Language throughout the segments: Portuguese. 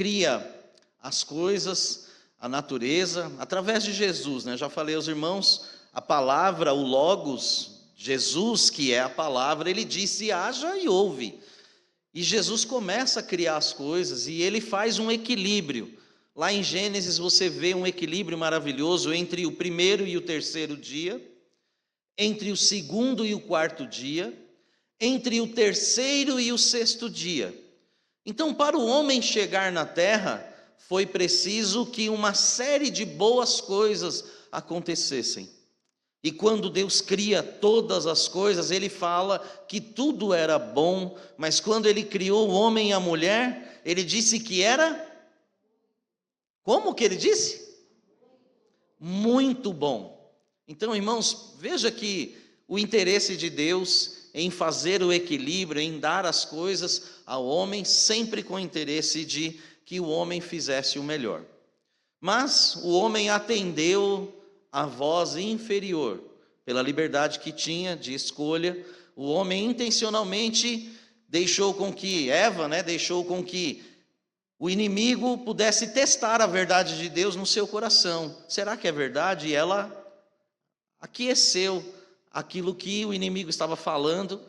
cria as coisas, a natureza, através de Jesus, né? Já falei aos irmãos, a palavra, o Logos, Jesus, que é a palavra, ele disse: haja e houve. E Jesus começa a criar as coisas e ele faz um equilíbrio. Lá em Gênesis você vê um equilíbrio maravilhoso entre o primeiro e o terceiro dia, entre o segundo e o quarto dia, entre o terceiro e o sexto dia. Então, para o homem chegar na terra, foi preciso que uma série de boas coisas acontecessem. E quando Deus cria todas as coisas, ele fala que tudo era bom, mas quando ele criou o homem e a mulher, ele disse que era... Como que ele disse? Muito bom. Então, irmãos, veja que o interesse de Deus em fazer o equilíbrio, em dar as coisas ao homem, sempre com o interesse de que o homem fizesse o melhor. Mas o homem atendeu a voz inferior, pela liberdade que tinha de escolha. O homem intencionalmente deixou com que Eva, deixou com que o inimigo pudesse testar a verdade de Deus no seu coração. Será que é verdade? E ela aqueceu aquilo que o inimigo estava falando,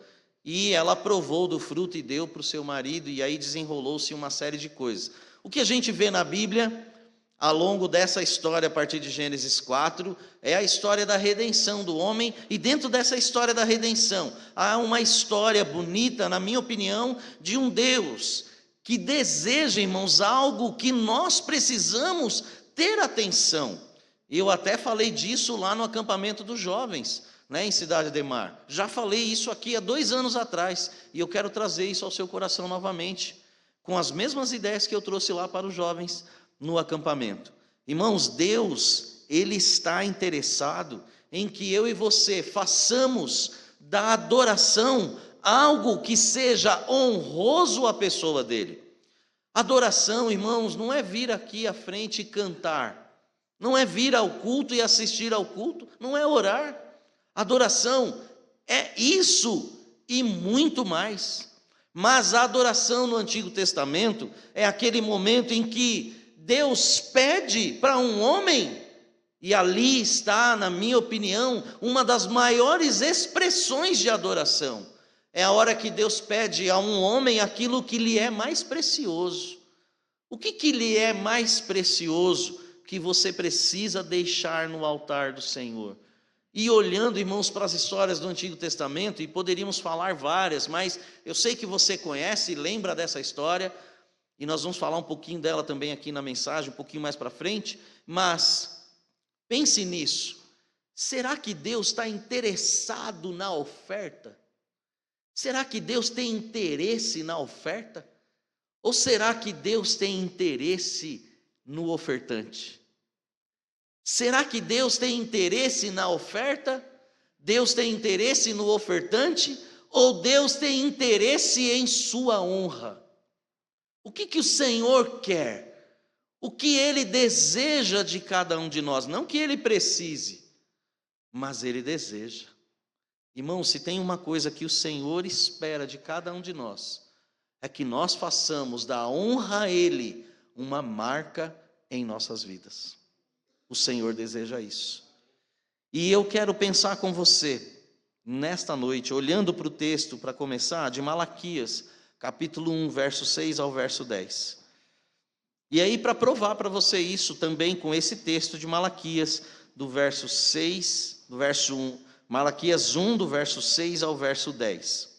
e ela provou do fruto e deu para o seu marido, e aí desenrolou-se uma série de coisas. O que a gente vê na Bíblia, ao longo dessa história, a partir de Gênesis 4, é a história da redenção do homem, e dentro dessa história da redenção, há uma história bonita, na minha opinião, de um Deus que deseja, irmãos, algo que nós precisamos ter atenção. Eu até falei disso lá no acampamento dos jovens, em Cidade Ademar. Já falei isso aqui há 2 anos atrás, e eu quero trazer isso ao seu coração novamente, com as mesmas ideias que eu trouxe lá para os jovens no acampamento. Irmãos, Deus, ele está interessado em que eu e você façamos da adoração algo que seja honroso à pessoa dele. Adoração, irmãos, não é vir aqui à frente e cantar, não é vir ao culto e assistir ao culto, não é orar. Adoração é isso e muito mais. Mas a adoração no Antigo Testamento é aquele momento em que Deus pede para um homem, e ali está, na minha opinião, uma das maiores expressões de adoração. É a hora que Deus pede a um homem aquilo que lhe é mais precioso. O que lhe é mais precioso que você precisa deixar no altar do Senhor? E olhando, irmãos, para as histórias do Antigo Testamento, e poderíamos falar várias, mas eu sei que você conhece e lembra dessa história, e nós vamos falar um pouquinho dela também aqui na mensagem, um pouquinho mais para frente, mas pense nisso. Será que Deus está interessado na oferta? Será que Deus tem interesse na oferta? Ou será que Deus tem interesse no ofertante? Será que Deus tem interesse na oferta? Deus tem interesse no ofertante? Ou Deus tem interesse em sua honra? O que o Senhor quer? O que Ele deseja de cada um de nós? Não que Ele precise, mas Ele deseja. Irmão, se tem uma coisa que o Senhor espera de cada um de nós, é que nós façamos da honra a Ele uma marca em nossas vidas. O Senhor deseja isso. E eu quero pensar com você, nesta noite, olhando para o texto, para começar, de Malaquias, capítulo 1, verso 6 ao verso 10. E aí, para provar para você isso também com esse texto de Malaquias, do verso 6, do verso 1, Malaquias 1, do verso 6 ao verso 10.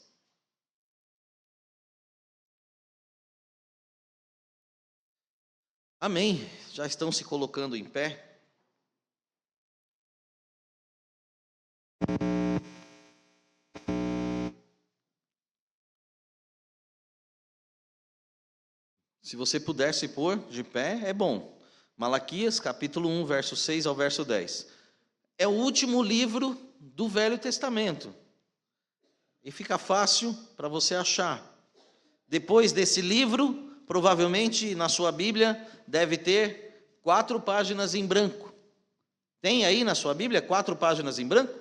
Amém. Já estão se colocando em pé? Se você puder se pôr de pé, é bom. Malaquias, capítulo 1, verso 6 ao verso 10. É o último livro do Velho Testamento. E fica fácil para você achar. Depois desse livro, provavelmente na sua Bíblia, deve ter 4 páginas em branco. Tem aí na sua Bíblia 4 páginas em branco?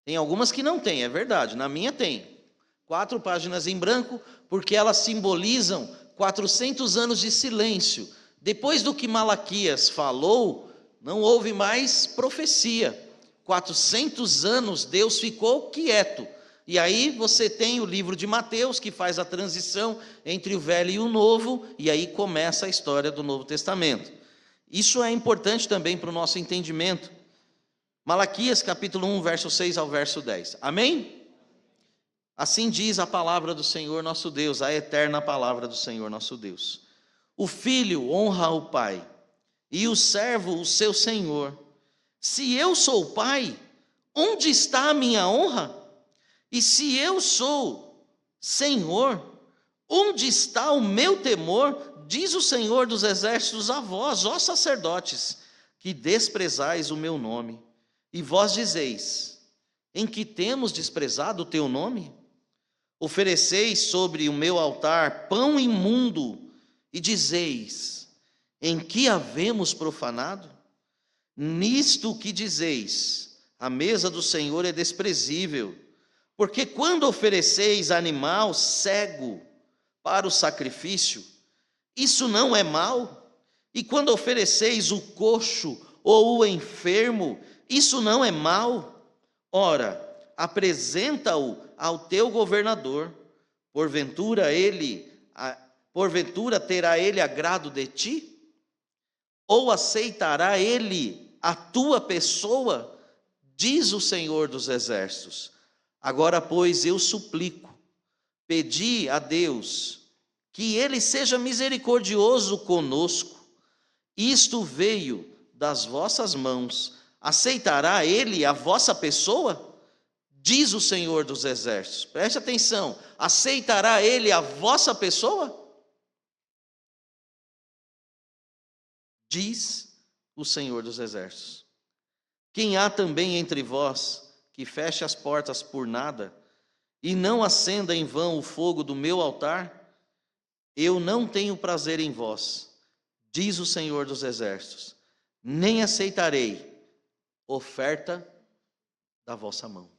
Tem algumas que não tem, é verdade. Na minha tem. 4 páginas em branco, porque elas simbolizam 400 anos de silêncio. Depois do que Malaquias falou, não houve mais profecia. 400 anos Deus ficou quieto. E aí você tem o livro de Mateus, que faz a transição entre o Velho e o Novo, e aí começa a história do Novo Testamento. Isso é importante também para o nosso entendimento. Malaquias capítulo 1, verso 6 ao verso 10. Amém? Assim diz a palavra do Senhor nosso Deus, a eterna palavra do Senhor nosso Deus. O filho honra o pai, e o servo o seu senhor. Se eu sou pai, onde está a minha honra? E se eu sou senhor, onde está o meu temor? Diz o Senhor dos exércitos a vós, ó sacerdotes, que desprezais o meu nome. E vós dizeis, em que temos desprezado o teu nome? Ofereceis sobre o meu altar pão imundo, e dizeis, em que havemos profanado? Nisto que dizeis, a mesa do Senhor é desprezível, porque quando ofereceis animal cego para o sacrifício, isso não é mal? E quando ofereceis o coxo ou o enfermo, isso não é mal? Ora, apresenta-o ao teu governador, porventura terá ele agrado de ti? Ou aceitará ele a tua pessoa? Diz o Senhor dos exércitos. Agora, pois, eu suplico, pedi a Deus, que ele seja misericordioso conosco. Isto veio das vossas mãos. Aceitará ele a vossa pessoa? Diz o Senhor dos exércitos. Preste atenção. Aceitará ele a vossa pessoa? Diz o Senhor dos exércitos. Quem há também entre vós que feche as portas por nada e não acenda em vão o fogo do meu altar? Eu não tenho prazer em vós, diz o Senhor dos exércitos, nem aceitarei oferta da vossa mão.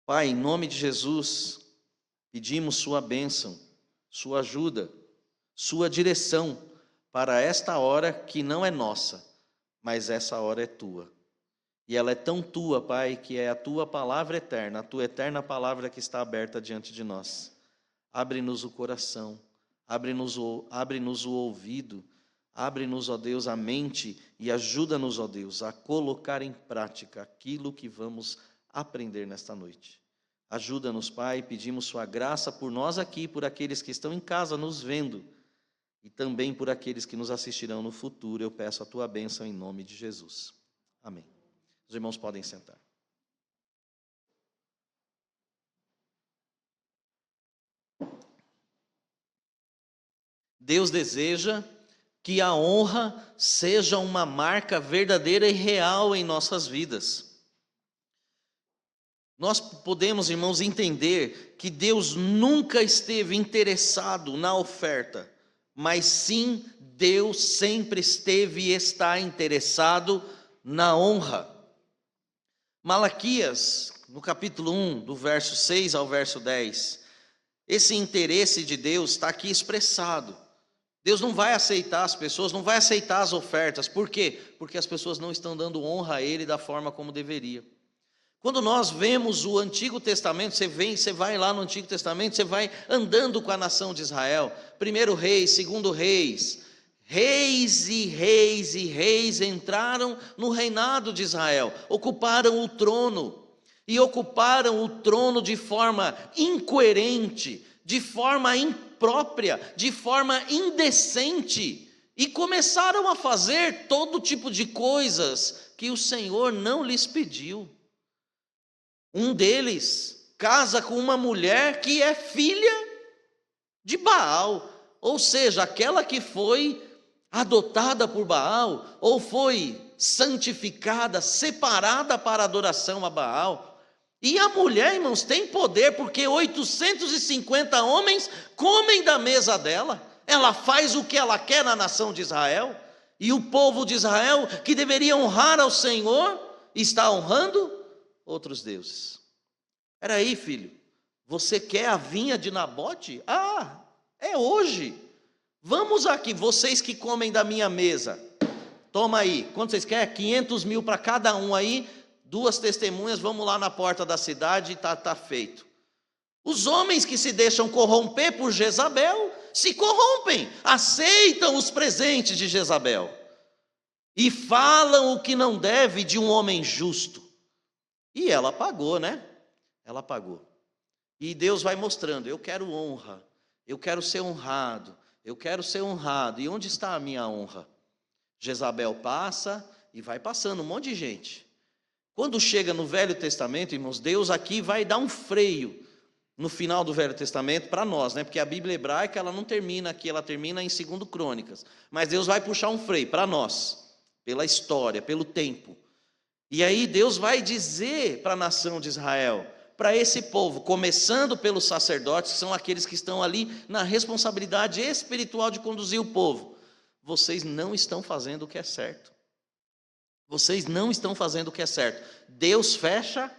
Pai, em nome de Jesus, pedimos sua bênção, sua ajuda, sua direção para esta hora que não é nossa, mas essa hora é tua. E ela é tão tua, Pai, que é a tua palavra eterna, a tua eterna palavra que está aberta diante de nós. Abre-nos o coração, abre-nos o ouvido, abre-nos, ó Deus, a mente e ajuda-nos, ó Deus, a colocar em prática aquilo que vamos aprender nesta noite. Ajuda-nos, Pai, pedimos sua graça por nós aqui, por aqueles que estão em casa nos vendo e também por aqueles que nos assistirão no futuro. Eu peço a tua bênção em nome de Jesus. Amém. Os irmãos podem sentar. Deus deseja que a honra seja uma marca verdadeira e real em nossas vidas. Nós podemos, irmãos, entender que Deus nunca esteve interessado na oferta, mas sim, Deus sempre esteve e está interessado na honra. Malaquias, no capítulo 1, do verso 6 ao verso 10, esse interesse de Deus está aqui expressado. Deus não vai aceitar as pessoas, não vai aceitar as ofertas. Por quê? Porque as pessoas não estão dando honra a Ele da forma como deveria. Quando nós vemos o Antigo Testamento, você vai lá no Antigo Testamento, você vai andando com a nação de Israel. Primeiro Reis, segundo Reis. Reis e reis e reis entraram no reinado de Israel, ocuparam o trono, e ocuparam o trono de forma incoerente, de forma imprópria, de forma indecente, e começaram a fazer todo tipo de coisas que o Senhor não lhes pediu. Um deles casa com uma mulher que é filha de Baal, ou seja, aquela que foi adotada por Baal, ou foi santificada, separada para adoração a Baal. E a mulher, irmãos, tem poder, porque 850 homens comem da mesa dela. Ela faz o que ela quer na nação de Israel, e o povo de Israel, que deveria honrar ao Senhor, está honrando outros deuses. Peraí, filho, você quer a vinha de Nabote? É hoje. Vamos aqui, vocês que comem da minha mesa, toma aí, quanto vocês querem? 500 mil para cada um aí, 2 testemunhas, vamos lá na porta da cidade e tá feito. Os homens que se deixam corromper por Jezabel, se corrompem, aceitam os presentes de Jezabel, e falam o que não deve de um homem justo. E ela pagou, né? Ela pagou. E Deus vai mostrando, eu quero honra, eu quero ser honrado, eu quero ser honrado. E onde está a minha honra? Jezabel passa e vai passando um monte de gente. Quando chega no Velho Testamento, irmãos, Deus aqui vai dar um freio no final do Velho Testamento para nós, né? Porque a Bíblia hebraica ela não termina aqui, ela termina em 2 Crônicas. Mas Deus vai puxar um freio para nós, pela história, pelo tempo. E aí Deus vai dizer para a nação de Israel, para esse povo, começando pelos sacerdotes, que são aqueles que estão ali na responsabilidade espiritual de conduzir o povo: vocês não estão fazendo o que é certo. Vocês não estão fazendo o que é certo. Deus fecha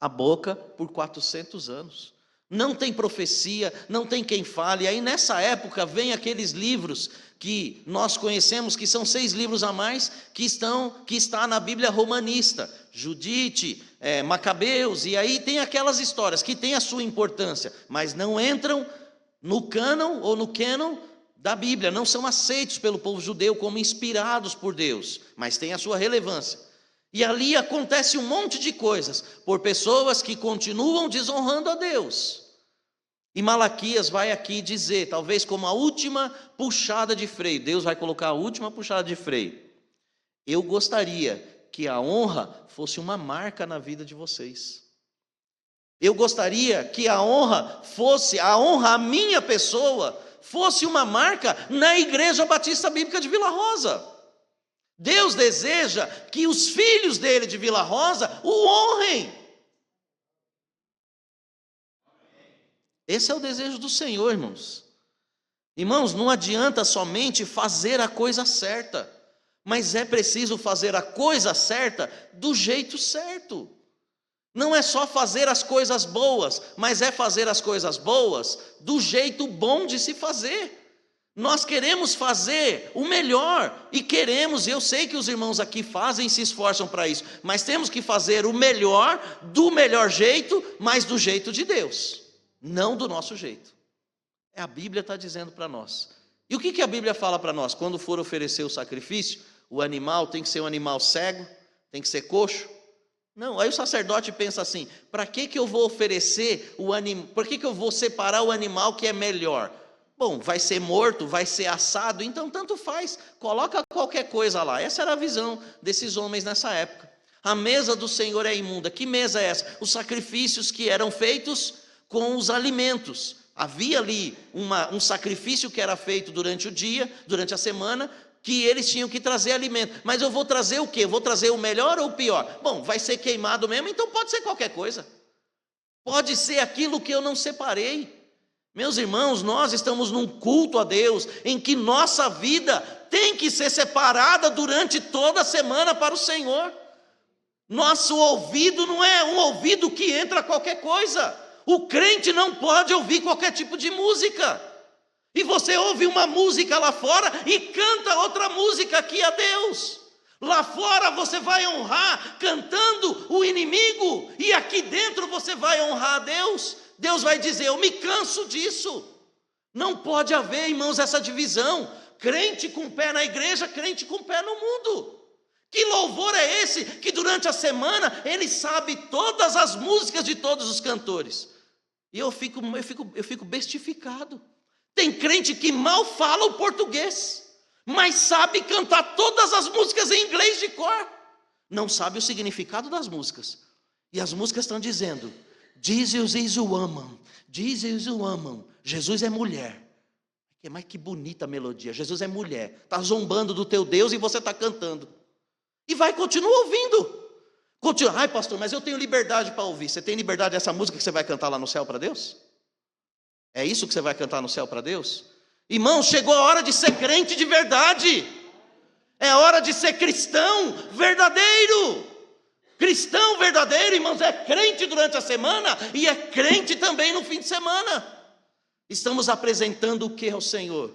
a boca por 400 anos. Não tem profecia, não tem quem fale. E aí nessa época vem aqueles livros que nós conhecemos, que são 6 livros a mais, que está na Bíblia romanista, Judite, Macabeus, e aí tem aquelas histórias que têm a sua importância, mas não entram no cânon ou no cânon da Bíblia, não são aceitos pelo povo judeu como inspirados por Deus, mas tem a sua relevância. E ali acontece um monte de coisas, por pessoas que continuam desonrando a Deus. E Malaquias vai aqui dizer, talvez como a última puxada de freio, Deus vai colocar a última puxada de freio: eu gostaria que a honra fosse uma marca na vida de vocês. Eu gostaria que a honra à minha pessoa, fosse uma marca na Igreja Batista Bíblica de Vila Rosa. Deus deseja que os filhos dele de Vila Rosa o honrem. Esse é o desejo do Senhor, irmãos. Irmãos, não adianta somente fazer a coisa certa, mas é preciso fazer a coisa certa do jeito certo. Não é só fazer as coisas boas, mas é fazer as coisas boas do jeito bom de se fazer. Nós queremos fazer o melhor, e eu sei que os irmãos aqui fazem e se esforçam para isso, mas temos que fazer o melhor, do melhor jeito, mas do jeito de Deus, não do nosso jeito. A Bíblia está dizendo para nós. E o que a Bíblia fala para nós? Quando for oferecer o sacrifício, o animal tem que ser um animal cego, tem que ser coxo? Não, aí o sacerdote pensa assim: para que eu vou oferecer o animal? Por que eu vou separar o animal que é melhor? Bom, vai ser morto, vai ser assado, então tanto faz, coloca qualquer coisa lá. Essa era a visão desses homens nessa época. A mesa do Senhor é imunda. Que mesa é essa? Os sacrifícios que eram feitos com os alimentos. Havia ali um sacrifício que era feito durante o dia, durante a semana, que eles tinham que trazer alimento. Mas eu vou trazer o quê? Eu vou trazer o melhor ou o pior? Bom, vai ser queimado mesmo, então pode ser qualquer coisa. Pode ser aquilo que eu não separei. Meus irmãos, nós estamos num culto a Deus, em que nossa vida tem que ser separada durante toda a semana para o Senhor. Nosso ouvido não é um ouvido que entra qualquer coisa. O crente não pode ouvir qualquer tipo de música. E você ouve uma música lá fora e canta outra música aqui a Deus. Lá fora você vai honrar cantando o inimigo, e aqui dentro você vai honrar a Deus. Deus vai dizer: eu me canso disso. Não pode haver, irmãos, essa divisão. Crente com pé na igreja, crente com pé no mundo. Que louvor é esse que durante a semana ele sabe todas as músicas de todos os cantores? E eu fico bestificado. Tem crente que mal fala o português, mas sabe cantar todas as músicas em inglês de cor. Não sabe o significado das músicas. E as músicas estão dizendo: Jesus is a woman, Jesus is a woman. Jesus é mulher. Mas que bonita a melodia. Jesus é mulher. Está zombando do teu Deus e você está cantando. E vai continuar ouvindo. Continua. Ai, pastor, mas eu tenho liberdade para ouvir. Você tem liberdade dessa música que você vai cantar lá no céu para Deus? É isso que você vai cantar no céu para Deus? Irmão, chegou a hora de ser crente de verdade. É hora de ser cristão verdadeiro. Cristão verdadeiro, irmãos, é crente durante a semana e é crente também no fim de semana. Estamos apresentando o que ao Senhor?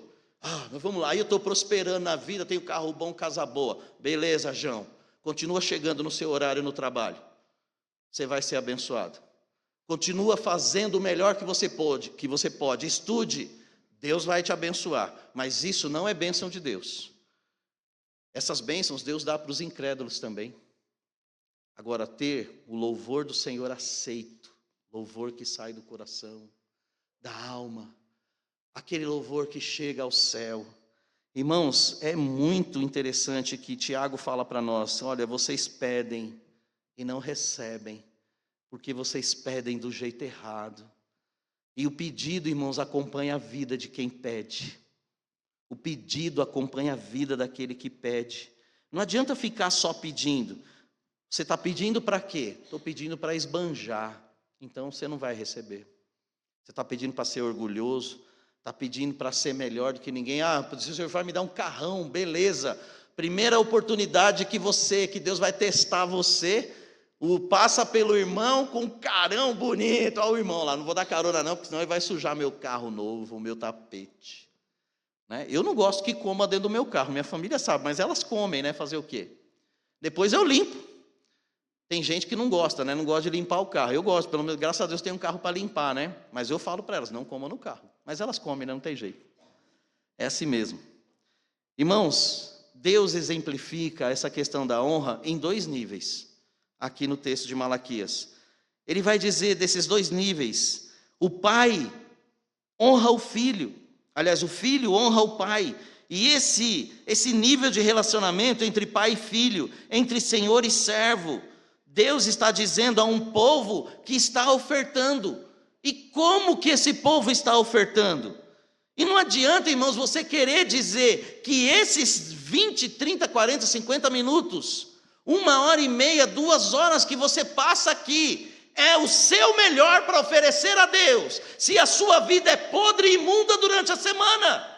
Vamos lá, eu estou prosperando na vida, tenho carro bom, casa boa. Beleza, João. Continua chegando no seu horário no trabalho. Você vai ser abençoado. Continua fazendo o melhor que você pode. Estude. Deus vai te abençoar. Mas isso não é bênção de Deus. Essas bênçãos Deus dá para os incrédulos também. Agora, ter o louvor do Senhor aceito, louvor que sai do coração, da alma, aquele louvor que chega ao céu. Irmãos, é muito interessante que Tiago fala para nós, olha, vocês pedem e não recebem, porque vocês pedem do jeito errado. E o pedido, irmãos, acompanha a vida de quem pede. O pedido acompanha a vida daquele que pede. Não adianta ficar só pedindo. Você está pedindo para quê? Estou pedindo para esbanjar. Então você não vai receber. Você está pedindo para ser orgulhoso. Está pedindo para ser melhor do que ninguém. O Senhor vai me dar um carrão, beleza. Primeira oportunidade que Deus vai testar você, passa pelo irmão com um carão bonito. Olha o irmão lá, não vou dar carona não, porque senão ele vai sujar meu carro novo, o meu tapete. Né? Eu não gosto que coma dentro do meu carro, minha família sabe, mas elas comem, né? Fazer o quê? Depois eu limpo. Tem gente que não gosta, né? Não gosta de limpar o carro. Eu gosto, pelo menos, graças a Deus, tem um carro para limpar, né? Mas eu falo para elas, não comam no carro. Mas elas comem, né? Não tem jeito. É assim mesmo. Irmãos, Deus exemplifica essa questão da honra em 2 níveis, aqui no texto de Malaquias. Ele vai dizer desses 2 níveis, o pai honra o filho, aliás, o filho honra o pai, e esse nível de relacionamento entre pai e filho, entre senhor e servo, Deus está dizendo a um povo que está ofertando. E como que esse povo está ofertando? E não adianta, irmãos, você querer dizer que esses 20, 30, 40, 50 minutos, 1h30, 2 horas que você passa aqui, é o seu melhor para oferecer a Deus, se a sua vida é podre e imunda durante a semana.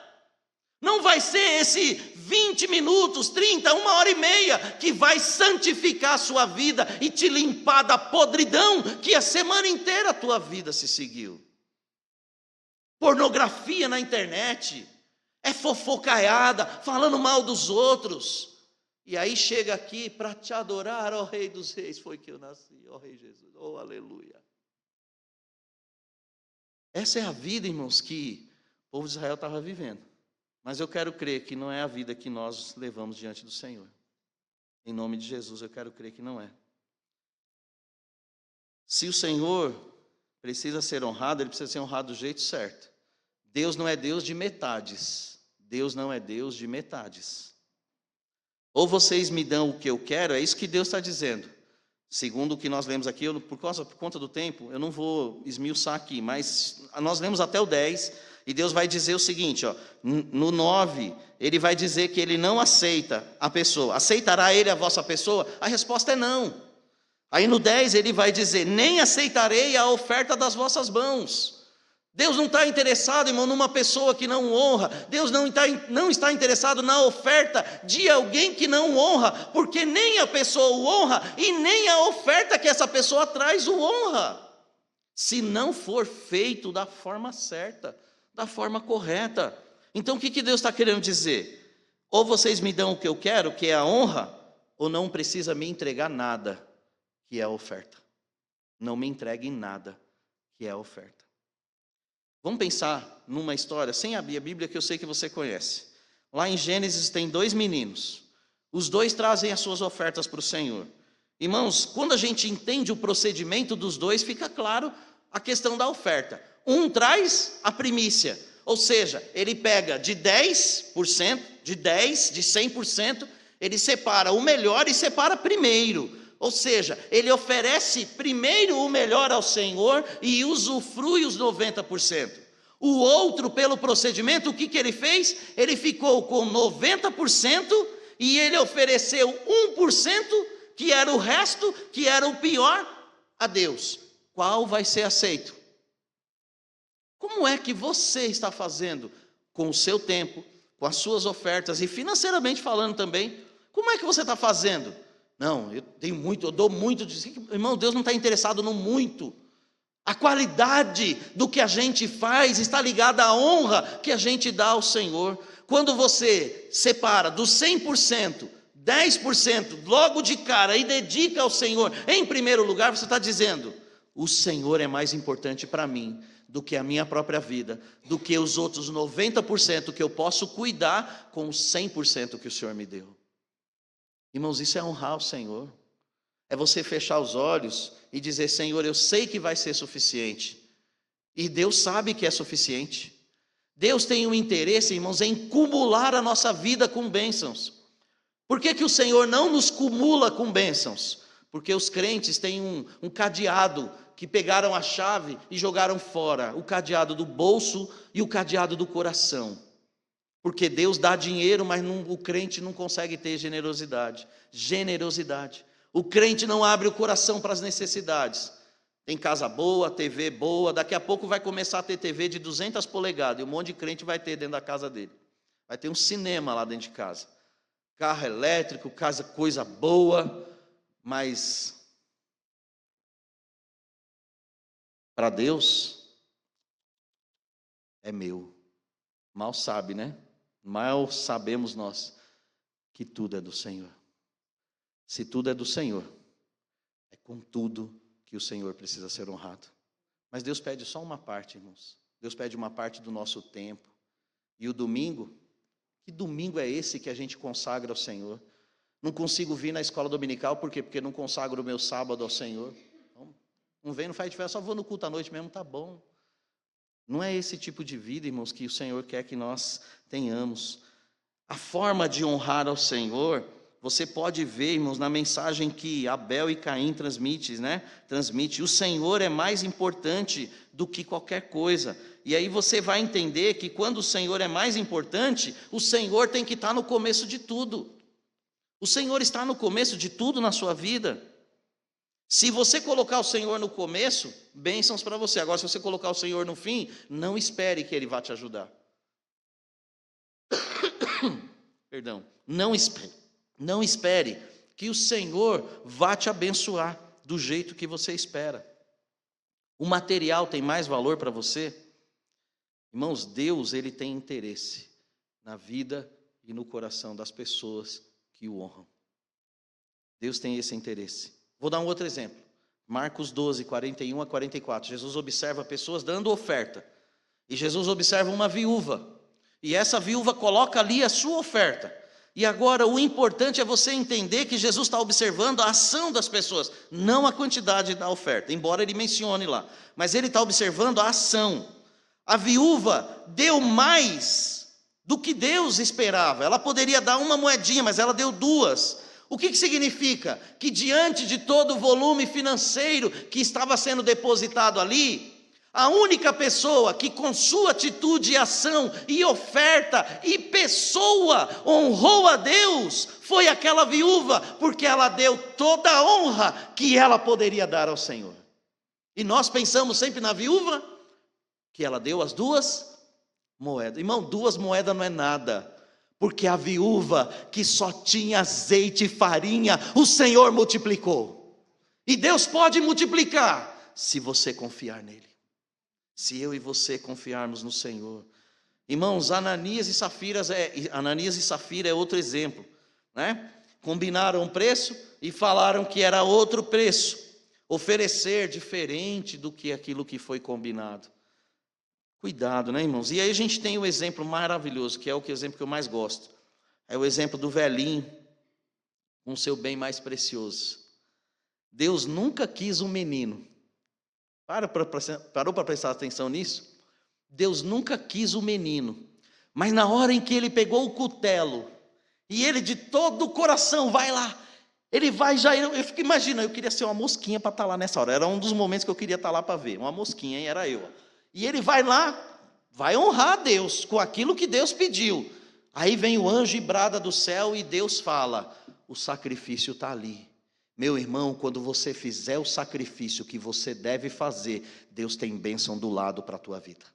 Não vai ser esse 20 minutos, 30, 1h30 que vai santificar a sua vida e te limpar da podridão que a semana inteira a tua vida se seguiu. Pornografia na internet, é fofocaiada, falando mal dos outros. E aí chega aqui para te adorar, ó Rei dos Reis, foi que eu nasci, ó Rei Jesus, ó aleluia. Essa é a vida, irmãos, que o povo de Israel estava vivendo. Mas eu quero crer que não é a vida que nós levamos diante do Senhor. Em nome de Jesus, eu quero crer que não é. Se o Senhor precisa ser honrado, Ele precisa ser honrado do jeito certo. Deus não é Deus de metades. Deus não é Deus de metades. Ou vocês me dão o que eu quero, é isso que Deus está dizendo. Segundo o que nós lemos aqui, por conta do tempo, eu não vou esmiuçar aqui, mas nós lemos até o 10, e Deus vai dizer o seguinte, no 9, Ele vai dizer que Ele não aceita a pessoa. Aceitará Ele a vossa pessoa? A resposta é não. Aí no 10 Ele vai dizer, nem aceitarei a oferta das vossas mãos. Deus não está interessado, irmão, numa pessoa que não honra. Deus não está interessado na oferta de alguém que não honra, porque nem a pessoa o honra e nem a oferta que essa pessoa traz o honra. Se não for feito da forma certa, da forma correta. Então o que Deus está querendo dizer? Ou vocês me dão o que eu quero, que é a honra, ou não precisa me entregar nada, que é a oferta. Não me entreguem nada, que é a oferta. Vamos pensar numa história, sem a Bíblia, que eu sei que você conhece. Lá em Gênesis tem 2 meninos. Os 2 trazem as suas ofertas para o Senhor. Irmãos, quando a gente entende o procedimento dos 2, fica claro a questão da oferta. Um traz a primícia, ou seja, ele pega de 10%, de 10%, de 100%, ele separa o melhor e separa primeiro. Ou seja, ele oferece primeiro o melhor ao Senhor e usufrui os 90%. O outro, pelo procedimento, o que ele fez? Ele ficou com 90% e ele ofereceu 1%, que era o resto, que era o pior, a Deus. Qual vai ser aceito? Como é que você está fazendo com o seu tempo, com as suas ofertas e financeiramente falando também? Como é que você está fazendo? Não, eu tenho muito, eu dou muito. Irmão, Deus não está interessado no muito. A qualidade do que a gente faz está ligada à honra que a gente dá ao Senhor. Quando você separa dos 100%, 10% logo de cara e dedica ao Senhor em primeiro lugar, você está dizendo: o Senhor é mais importante para mim do que a minha própria vida, do que os outros 90% que eu posso cuidar com os 100% que o Senhor me deu. Irmãos, isso é honrar o Senhor. É você fechar os olhos e dizer: Senhor, eu sei que vai ser suficiente. E Deus sabe que é suficiente. Deus tem um interesse, irmãos, em cumular a nossa vida com bênçãos. Por que o Senhor não nos cumula com bênçãos? Porque os crentes têm um cadeado, que pegaram a chave e jogaram fora. O cadeado do bolso e o cadeado do coração. Porque Deus dá dinheiro, mas o crente não consegue ter generosidade. Generosidade. O crente não abre o coração para as necessidades. Tem casa boa, TV boa, daqui a pouco vai começar a ter TV de 200 polegadas, e um monte de crente vai ter dentro da casa dele. Vai ter um cinema lá dentro de casa. Carro elétrico, casa, coisa boa, mas para Deus é meu. Mal sabe, né? Mal sabemos nós que tudo é do Senhor. Se tudo é do Senhor, é com tudo que o Senhor precisa ser honrado. Mas Deus pede só uma parte, irmãos. Deus pede uma parte do nosso tempo. E o domingo, que domingo é esse que a gente consagra ao Senhor? Não consigo vir na escola dominical, por quê? Porque não consagro o meu sábado ao Senhor. Não vem, não faz diferença, só vou no culto à noite mesmo, tá bom. Não é esse tipo de vida, irmãos, que o Senhor quer que nós tenhamos. A forma de honrar ao Senhor, você pode ver, irmãos, na mensagem que Abel e Caim transmite. O Senhor é mais importante do que qualquer coisa. E aí você vai entender que quando o Senhor é mais importante, o Senhor tem que estar no começo de tudo. O Senhor está no começo de tudo na sua vida. Se você colocar o Senhor no começo, bênçãos para você. Agora, se você colocar o Senhor no fim, não espere que Ele vá te ajudar. Perdão, não espere que o Senhor vá te abençoar do jeito que você espera. O material tem mais valor para você? Irmãos, Deus, Ele tem interesse na vida e no coração das pessoas que o honram. Deus tem esse interesse. Vou dar um outro exemplo. Marcos 12, 41 a 44. Jesus observa pessoas dando oferta. E Jesus observa uma viúva. E essa viúva coloca ali a sua oferta. E agora o importante é você entender que Jesus está observando a ação das pessoas, não a quantidade da oferta, embora ele mencione lá. Mas ele está observando a ação. A viúva deu mais do que Deus esperava. Ela poderia dar uma moedinha, mas ela deu duas. O que significa? Que diante de todo o volume financeiro que estava sendo depositado ali, a única pessoa que com sua atitude e ação e oferta e pessoa honrou a Deus foi aquela viúva, porque ela deu toda a honra que ela poderia dar ao Senhor. E nós pensamos sempre na viúva, que ela deu as duas moedas. Irmão, 2 moedas não é nada. Porque a viúva que só tinha azeite e farinha, o Senhor multiplicou. E Deus pode multiplicar, se você confiar nele. Se eu e você confiarmos no Senhor. Irmãos, Ananias e Safira é outro exemplo, né? Combinaram um preço e falaram que era outro preço. Oferecer diferente do que aquilo que foi combinado. Cuidado, né, irmãos? E aí a gente tem o exemplo maravilhoso, que é o exemplo que eu mais gosto. É o exemplo do velhinho com o seu bem mais precioso. Deus nunca quis um menino. Parou para prestar atenção nisso? Deus nunca quis um menino. Mas na hora em que ele pegou o cutelo, e ele de todo o coração vai lá, ele vai já, eu fico imaginando, eu queria ser uma mosquinha para estar lá nessa hora. Era um dos momentos que eu queria estar lá para ver. Uma mosquinha, hein? Era eu. E ele vai lá, vai honrar a Deus com aquilo que Deus pediu. Aí vem o anjo e brada do céu e Deus fala: o sacrifício está ali. Meu irmão, quando você fizer o sacrifício que você deve fazer, Deus tem bênção do lado para a tua vida.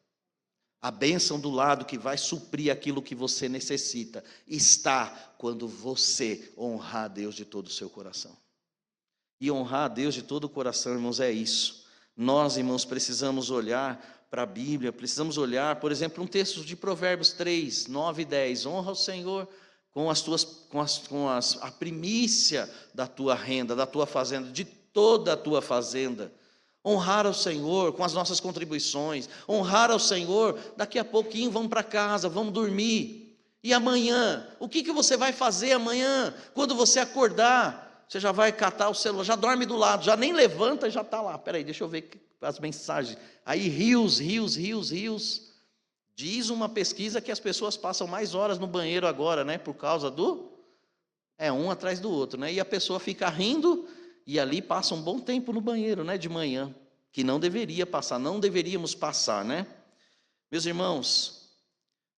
A bênção do lado que vai suprir aquilo que você necessita está quando você honrar a Deus de todo o seu coração. E honrar a Deus de todo o coração, irmãos, é isso. Nós, irmãos, precisamos olhar para a Bíblia, precisamos olhar, por exemplo, um texto de Provérbios 3, 9 e 10. Honra o Senhor a primícia da tua renda, da tua fazenda, de toda a tua fazenda. Honrar ao Senhor com as nossas contribuições, honrar ao Senhor, daqui a pouquinho vamos para casa, vamos dormir. E amanhã, o que você vai fazer amanhã? Quando você acordar, você já vai catar o celular, já dorme do lado, já nem levanta e já está lá. Espera aí, deixa eu ver as mensagens. Aí rios. Diz uma pesquisa que as pessoas passam mais horas no banheiro agora, né? Por causa um atrás do outro, né? E a pessoa fica rindo e ali passa um bom tempo no banheiro, né? De manhã, que não deveria passar, não deveríamos passar, né? Meus irmãos,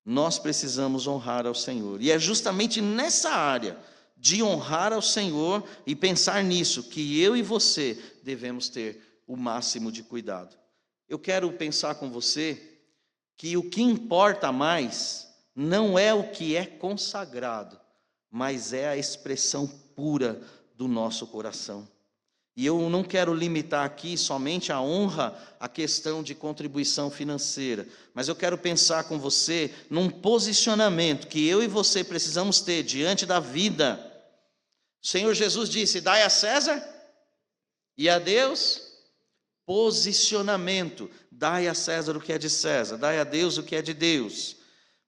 nós precisamos honrar ao Senhor. E é justamente nessa área de honrar ao Senhor e pensar nisso que eu e você devemos ter o máximo de cuidado. Eu quero pensar com você que o que importa mais não é o que é consagrado, mas é a expressão pura do nosso coração. E eu não quero limitar aqui somente a honra à questão de contribuição financeira, mas eu quero pensar com você num posicionamento que eu e você precisamos ter diante da vida. O Senhor Jesus disse: dai a César e a Deus. Posicionamento: dai a César o que é de César, dai a Deus o que é de Deus.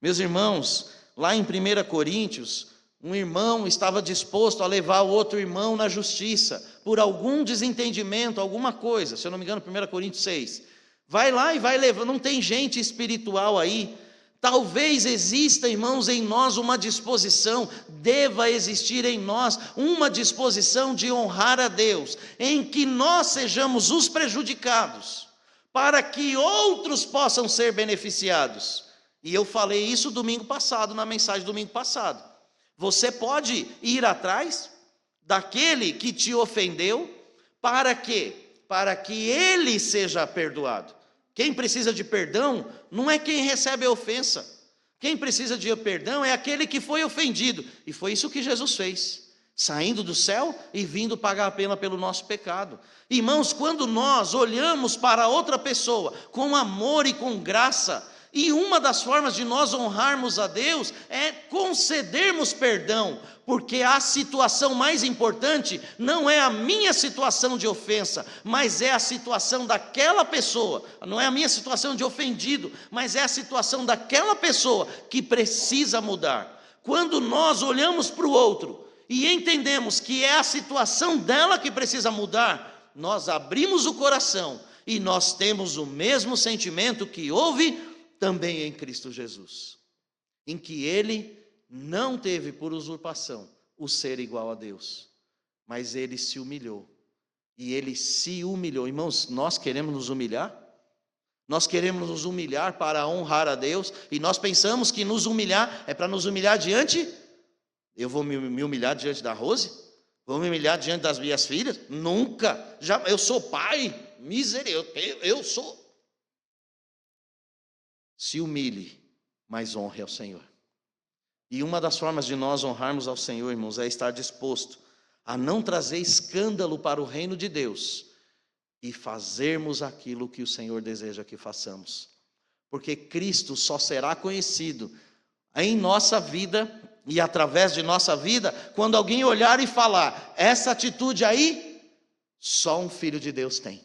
Meus irmãos, lá em 1 Coríntios, um irmão estava disposto a levar o outro irmão na justiça, por algum desentendimento, alguma coisa, se eu não me engano, 1 Coríntios 6, vai lá e vai levar, não tem gente espiritual aí, talvez exista, irmãos, em nós uma disposição, deva existir em nós uma disposição de honrar a Deus, em que nós sejamos os prejudicados, para que outros possam ser beneficiados. E eu falei isso domingo passado, na mensagem do domingo passado. Você pode ir atrás daquele que te ofendeu, para quê? Para que ele seja perdoado. Quem precisa de perdão não é quem recebe a ofensa. Quem precisa de perdão é aquele que foi ofendido. E foi isso que Jesus fez, saindo do céu e vindo pagar a pena pelo nosso pecado. Irmãos, quando nós olhamos para outra pessoa com amor e com graça, e uma das formas de nós honrarmos a Deus é concedermos perdão, porque a situação mais importante não é a minha situação de ofensa, mas é a situação daquela pessoa, não é a minha situação de ofendido, mas é a situação daquela pessoa que precisa mudar. Quando nós olhamos para o outro e entendemos que é a situação dela que precisa mudar, nós abrimos o coração e nós temos o mesmo sentimento que houve também em Cristo Jesus, em que ele não teve por usurpação o ser igual a Deus, mas ele se humilhou, e ele se humilhou. Irmãos, nós queremos nos humilhar? Nós queremos nos humilhar para honrar a Deus, e nós pensamos que nos humilhar é para nos humilhar diante, eu vou me humilhar diante da Rose? Vou me humilhar diante das minhas filhas? Nunca, eu sou pai, misericórdia, eu sou. Se humilhe, mas honre ao Senhor. E uma das formas de nós honrarmos ao Senhor, irmãos, é estar disposto a não trazer escândalo para o reino de Deus e fazermos aquilo que o Senhor deseja que façamos. Porque Cristo só será conhecido em nossa vida e através de nossa vida quando alguém olhar e falar: essa atitude aí, só um filho de Deus tem.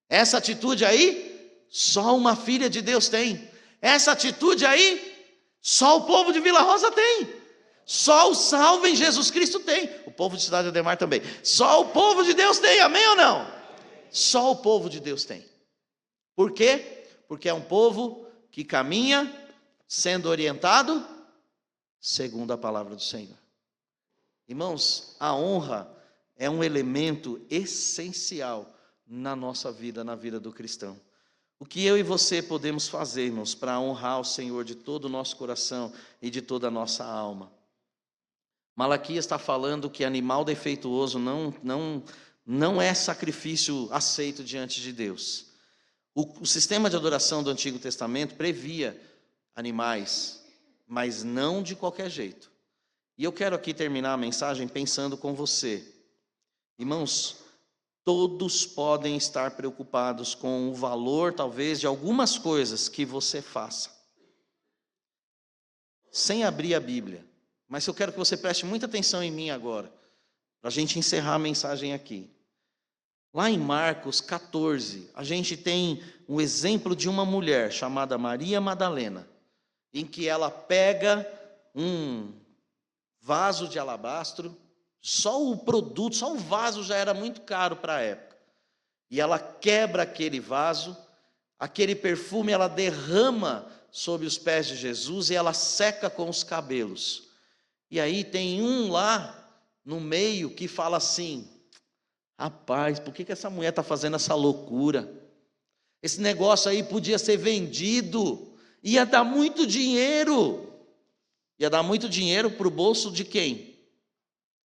Essa atitude aí, só uma filha de Deus tem. Essa atitude aí, só o povo de Vila Rosa tem. Só o salvo em Jesus Cristo tem. O povo de Cidade Ademar também. Só o povo de Deus tem, amém ou não? Só o povo de Deus tem. Por quê? Porque é um povo que caminha sendo orientado segundo a palavra do Senhor. Irmãos, a honra é um elemento essencial na nossa vida, na vida do cristão. O que eu e você podemos fazer, irmãos, para honrar o Senhor de todo o nosso coração e de toda a nossa alma? Malaquias está falando que animal defeituoso não é sacrifício aceito diante de Deus. O sistema de adoração do Antigo Testamento previa animais, mas não de qualquer jeito. E eu quero aqui terminar a mensagem pensando com você. Irmãos, Todos podem estar preocupados com o valor, talvez, de algumas coisas que você faça, sem abrir a Bíblia. Mas eu quero que você preste muita atenção em mim agora, para a gente encerrar a mensagem aqui. Lá em Marcos 14, a gente tem um exemplo de uma mulher chamada Maria Madalena, em que ela pega um vaso de alabastro, só o produto, só o vaso já era muito caro para a época, e ela quebra aquele vaso, aquele perfume ela derrama sobre os pés de Jesus e ela seca com os cabelos. E aí tem um lá no meio que fala assim: rapaz, por que essa mulher está fazendo essa loucura? Esse negócio aí podia ser vendido, ia dar muito dinheiro. Ia dar muito dinheiro para o bolso de quem?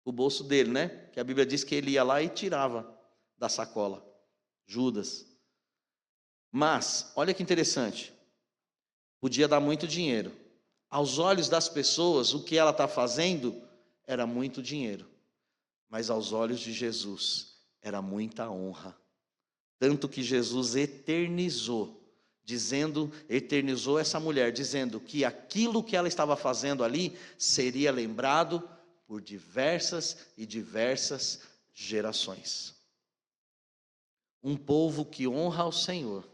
O bolso dele, né? Que a Bíblia diz que ele ia lá e tirava da sacola. Judas. Mas, olha que interessante. Podia dar muito dinheiro. Aos olhos das pessoas, o que ela está fazendo era muito dinheiro. Mas aos olhos de Jesus, era muita honra. Tanto que Jesus eternizou essa mulher, dizendo que aquilo que ela estava fazendo ali seria lembrado por diversas e diversas gerações. Um povo que honra ao Senhor,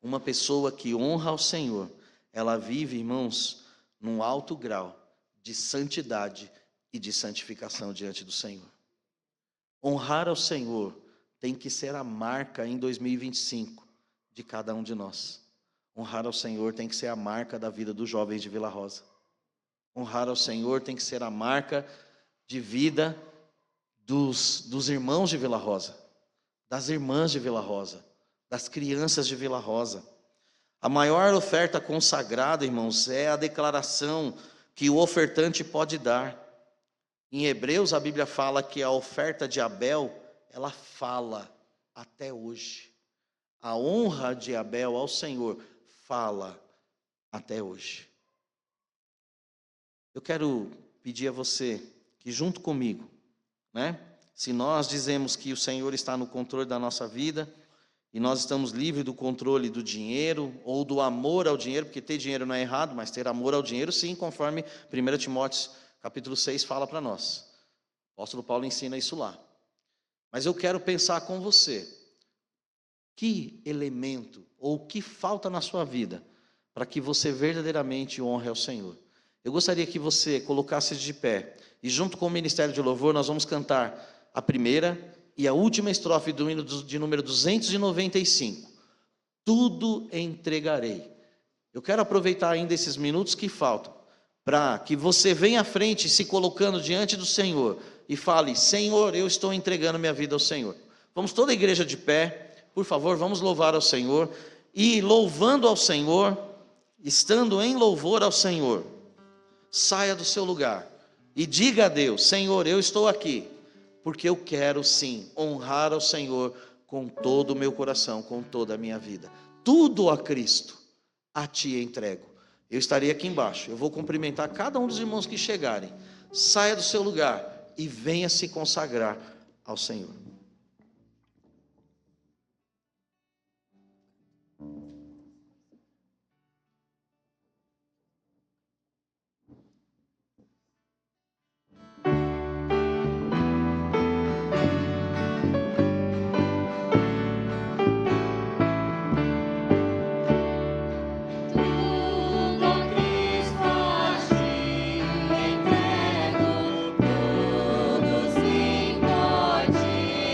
uma pessoa que honra ao Senhor, ela vive, irmãos, num alto grau de santidade e de santificação diante do Senhor. Honrar ao Senhor tem que ser a marca em 2025 de cada um de nós. Honrar ao Senhor tem que ser a marca da vida dos jovens de Vila Rosa. Honrar ao Senhor tem que ser a marca de vida dos irmãos de Vila Rosa, das irmãs de Vila Rosa, das crianças de Vila Rosa. A maior oferta consagrada, irmãos, é a declaração que o ofertante pode dar. Em Hebreus, a Bíblia fala que a oferta de Abel, ela fala até hoje. A honra de Abel ao Senhor fala até hoje. Eu quero pedir a você que junto comigo, se nós dizemos que o Senhor está no controle da nossa vida, e nós estamos livres do controle do dinheiro, ou do amor ao dinheiro, porque ter dinheiro não é errado, mas ter amor ao dinheiro sim, conforme 1 Timóteo capítulo 6 fala para nós. O apóstolo Paulo ensina isso lá. Mas eu quero pensar com você, que elemento, ou o que falta na sua vida, para que você verdadeiramente honre ao Senhor. Eu gostaria que você colocasse de pé, e junto com o Ministério de Louvor, nós vamos cantar a primeira e a última estrofe do hino de número 295. Tudo entregarei. Eu quero aproveitar ainda esses minutos que faltam, para que você venha à frente, se colocando diante do Senhor, e fale: Senhor, eu estou entregando minha vida ao Senhor. Vamos toda a igreja de pé, por favor, vamos louvar ao Senhor, e louvando ao Senhor, estando em louvor ao Senhor, saia do seu lugar, e diga a Deus: Senhor, eu estou aqui, porque eu quero sim, honrar ao Senhor, com todo o meu coração, com toda a minha vida, tudo a Cristo, a Ti entrego. Eu estarei aqui embaixo, eu vou cumprimentar cada um dos irmãos que chegarem. Saia do seu lugar e venha se consagrar ao Senhor. Tudo, Cristo, a Ti entrego, tudo sem pode.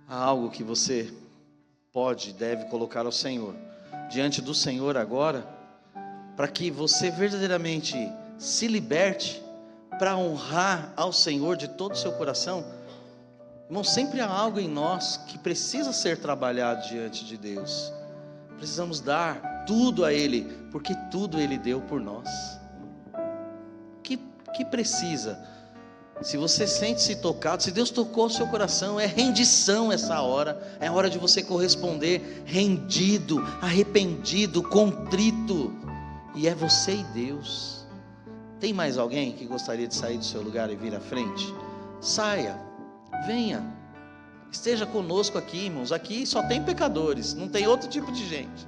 há algo que você pode, deve colocar ao Senhor, diante do Senhor agora, para que você verdadeiramente se liberte para honrar ao Senhor de todo o seu coração. Irmão, sempre há algo em nós que precisa ser trabalhado diante de Deus. Precisamos dar tudo a Ele, porque tudo Ele deu por nós. Que precisa? Se você sente-se tocado, se Deus tocou o seu coração, é rendição essa hora. É hora de você corresponder rendido, arrependido, contrito. E é você e Deus. Tem mais alguém que gostaria de sair do seu lugar e vir à frente? Saia, venha, esteja conosco aqui, irmãos. Aqui só tem pecadores, não tem outro tipo de gente.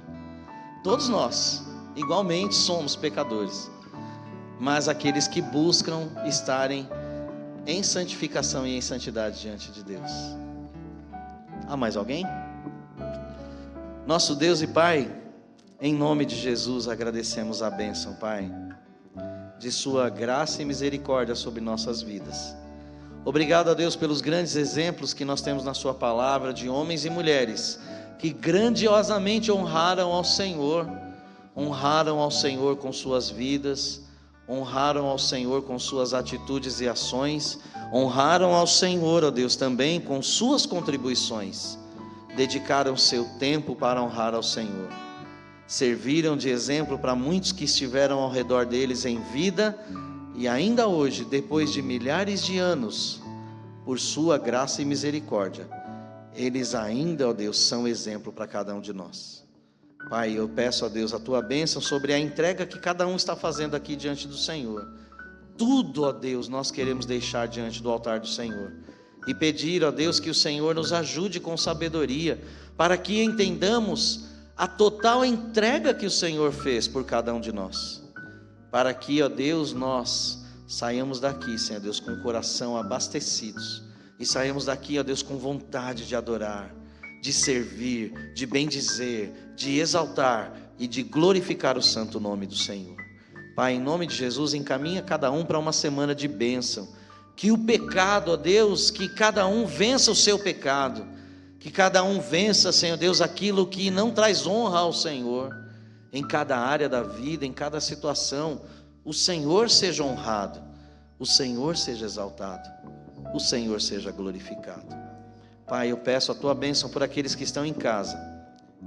Todos nós, igualmente, somos pecadores, mas aqueles que buscam estarem em santificação e em santidade diante de Deus. Há mais alguém? Nosso Deus e Pai, em nome de Jesus, agradecemos a bênção, Pai, de sua graça e misericórdia sobre nossas vidas. Obrigado a Deus pelos grandes exemplos que nós temos na sua palavra, de homens e mulheres que grandiosamente honraram ao Senhor com suas vidas, honraram ao Senhor com suas atitudes e ações, honraram ao Senhor, ó Deus, também com suas contribuições, dedicaram seu tempo para honrar ao Senhor, serviram de exemplo para muitos que estiveram ao redor deles em vida, e ainda hoje, depois de milhares de anos, por sua graça e misericórdia, eles ainda, ó Deus, são exemplo para cada um de nós. Pai, eu peço a Deus a tua bênção sobre a entrega que cada um está fazendo aqui diante do Senhor. Tudo, ó Deus, nós queremos deixar diante do altar do Senhor e pedir, ó Deus, que o Senhor nos ajude com sabedoria, para que entendamos a total entrega que o Senhor fez por cada um de nós, para que, ó Deus, nós saiamos daqui, Senhor Deus, com o coração abastecidos, e saímos daqui, ó Deus, com vontade de adorar, de servir, de bendizer, de exaltar e de glorificar o santo nome do Senhor. Pai, em nome de Jesus, encaminha cada um para uma semana de bênção, que o pecado, ó Deus, que cada um vença o seu pecado, que cada um vença, Senhor Deus, aquilo que não traz honra ao Senhor, em cada área da vida, em cada situação, o Senhor seja honrado, o Senhor seja exaltado, o Senhor seja glorificado. Pai, eu peço a tua bênção por aqueles que estão em casa,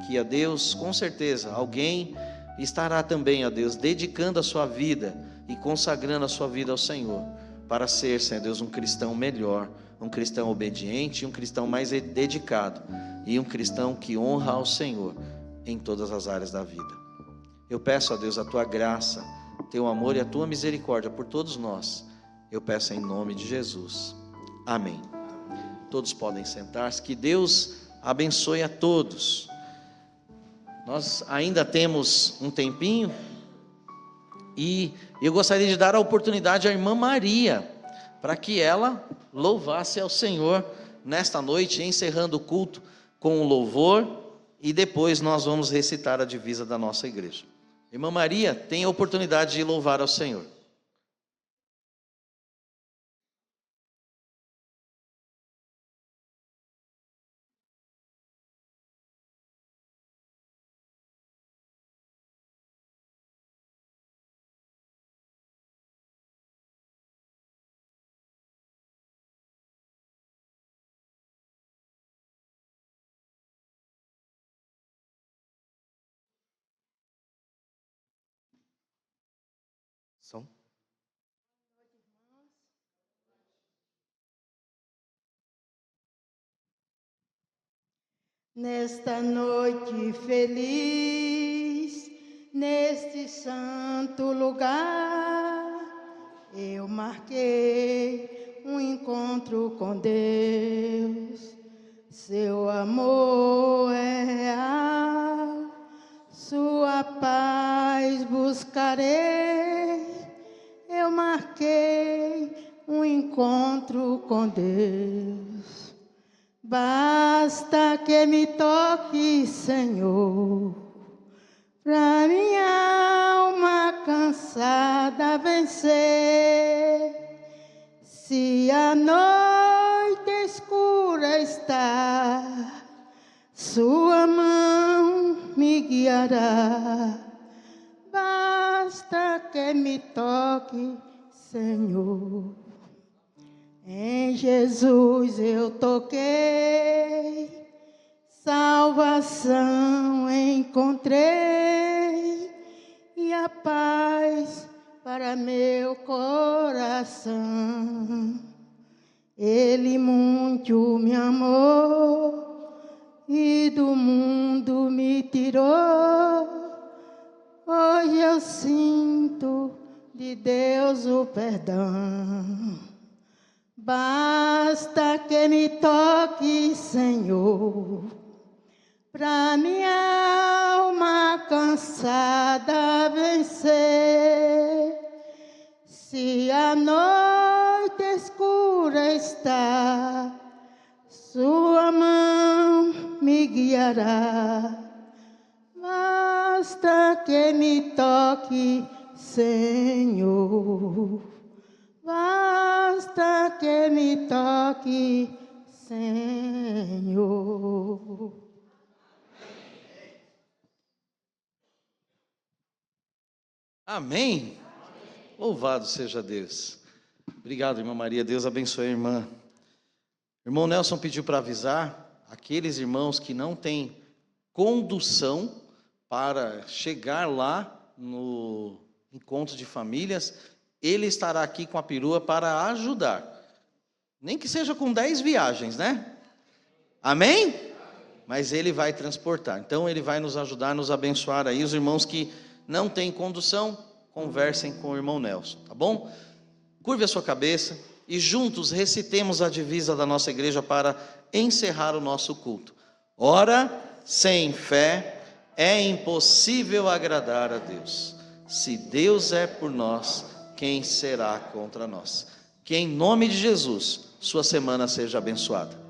que, ó Deus, com certeza, alguém estará também, ó Deus, dedicando a sua vida e consagrando a sua vida ao Senhor, para ser, Senhor Deus, um cristão melhor, um cristão obediente, um cristão mais dedicado, e um cristão que honra ao Senhor em todas as áreas da vida. Eu peço a Deus a tua graça, teu amor e a tua misericórdia por todos nós. Eu peço em nome de Jesus. Amém. Todos podem sentar-se. Que Deus abençoe a todos. Nós ainda temos um tempinho, e eu gostaria de dar a oportunidade à irmã Maria, para que ela louvasse ao Senhor nesta noite, encerrando o culto com o louvor, e depois nós vamos recitar a divisa da nossa igreja. Irmã Maria, tem a oportunidade de louvar ao Senhor. Som. Nesta noite feliz, neste santo lugar, eu marquei um encontro com Deus. Seu amor é real, sua paz buscarei. Eu marquei um encontro com Deus. Basta que me toque, Senhor, pra minha alma cansada vencer. Se a noite escura escura está, sua mão me guiará. Basta que me toque, Senhor. Em Jesus eu toquei, salvação encontrei e a paz para meu coração. Ele muito me amou e do mundo me tirou. Hoje eu sinto de Deus o perdão. Basta que me toque, Senhor, pra minha alma cansada vencer. Se a noite escura está, sua mão me guiará. Basta que me toque, Senhor. Basta que me toque, Senhor. Amém? Louvado seja Deus. Obrigado, irmã Maria. Deus abençoe a irmã. Irmão Nelson pediu para avisar aqueles irmãos que não têm condução para chegar lá no encontro de famílias. Ele estará aqui com a perua para ajudar. Nem que seja com 10 viagens, né? Amém? Mas ele vai transportar. Então ele vai nos ajudar, nos abençoar aí. Os irmãos que não têm condução, conversem com o irmão Nelson, tá bom? Curve a sua cabeça e juntos recitemos a divisa da nossa igreja para encerrar o nosso culto. Ora, sem fé é impossível agradar a Deus. Se Deus é por nós, quem será contra nós? Que em nome de Jesus, sua semana seja abençoada.